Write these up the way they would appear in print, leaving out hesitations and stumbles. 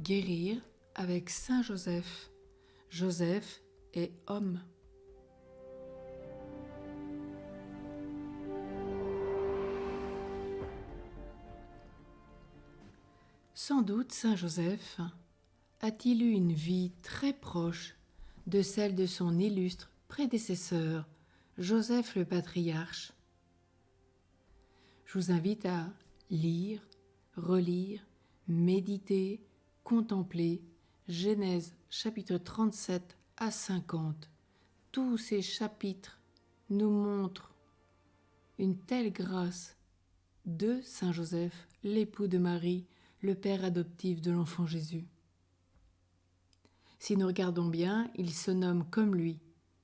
Guérir avec Saint Joseph. Joseph est homme. Sans doute Saint Joseph a-t-il eu une vie très proche de celle de son illustre prédécesseur, Joseph le patriarche. Je vous invite à lire, relire, méditer, contempler Genèse chapitre 37 à 50. Tous ces chapitres nous montrent une telle grâce de Saint Joseph, l'époux de Marie, le père adoptif de l'enfant Jésus. Si nous regardons bien, il se nomme comme lui,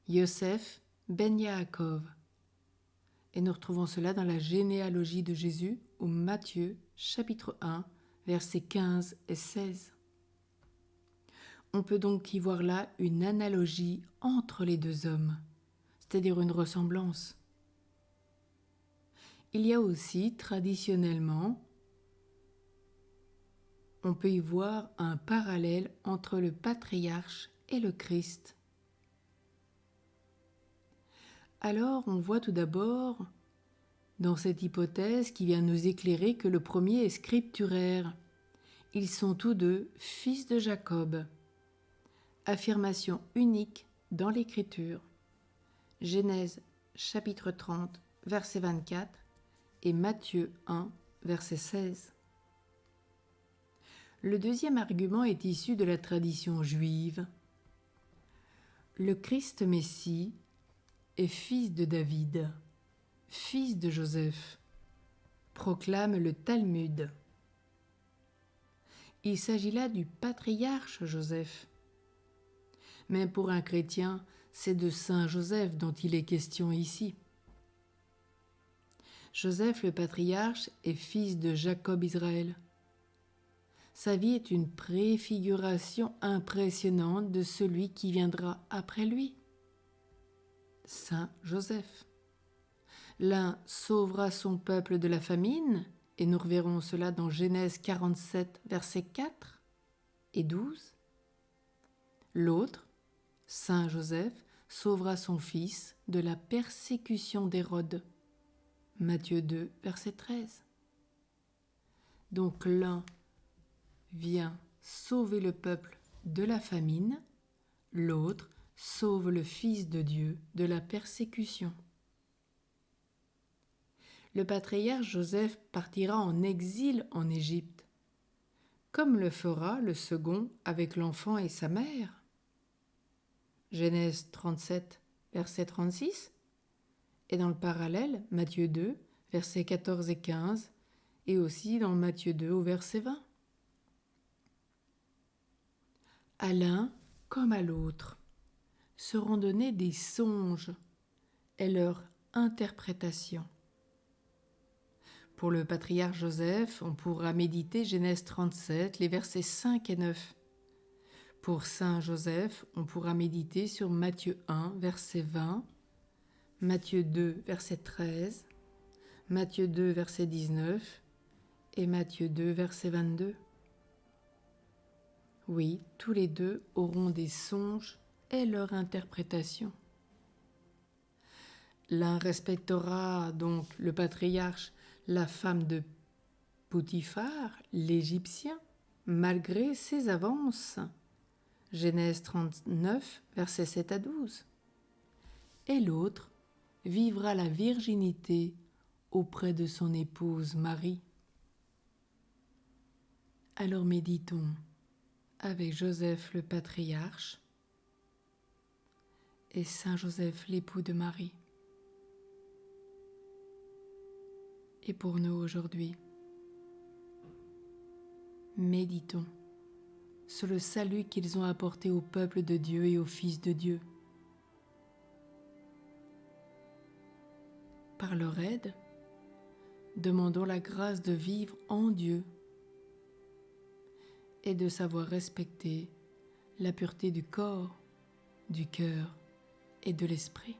Yosef ben Yaakov. Et nous retrouvons cela dans la généalogie de Jésus, au Matthieu, chapitre 1, versets 15 et 16. On peut donc y voir là une analogie entre les deux hommes, c'est-à-dire une ressemblance. Il y a aussi, traditionnellement, on peut y voir un parallèle entre le patriarche et le Christ. Alors, on voit tout d'abord, dans cette hypothèse qui vient nous éclairer, que le premier est scripturaire. Ils sont tous deux fils de Jacob. Affirmation unique dans l'Écriture. Genèse chapitre 30, verset 24 et Matthieu 1, verset 16. Le deuxième argument est issu de la tradition juive. Le Christ Messie est fils de David, fils de Joseph, proclame le Talmud. Il s'agit là du patriarche Joseph. Mais pour un chrétien, c'est de Saint Joseph dont il est question ici. Joseph le patriarche est fils de Jacob Israël. Sa vie est une préfiguration impressionnante de celui qui viendra après lui, Saint Joseph. L'un sauvera son peuple de la famine, et nous reverrons cela dans Genèse 47, versets 4 et 12. L'autre, Saint Joseph, sauvera son fils de la persécution d'Hérode, Matthieu 2, verset 13. Donc l'un vient sauver le peuple de la famine, l'autre sauve le Fils de Dieu de la persécution. Le patriarche Joseph partira en exil en Égypte, comme le fera le second avec l'enfant et sa mère. Genèse 37, verset 36, et dans le parallèle, Matthieu 2, versets 14 et 15, et aussi dans Matthieu 2 au verset 20. À l'un comme à l'autre seront donnés des songes et leur interprétation. Pour le patriarche Joseph, on pourra méditer Genèse 37, les versets 5 et 9. Pour Saint Joseph, on pourra méditer sur Matthieu 1, verset 20, Matthieu 2, verset 13, Matthieu 2, verset 19 et Matthieu 2, verset 22. Oui, tous les deux auront des songes et leur interprétation. L'un respectera donc le patriarche, la femme de Potiphar, l'Égyptien, malgré ses avances. Genèse 39, versets 7 à 12. Et l'autre vivra la virginité auprès de son épouse Marie. Alors méditons avec Joseph le patriarche et Saint Joseph l'époux de Marie. Et pour nous aujourd'hui, méditons sur le salut qu'ils ont apporté au peuple de Dieu et au Fils de Dieu. Par leur aide, demandons la grâce de vivre en Dieu et de savoir respecter la pureté du corps, du cœur et de l'esprit.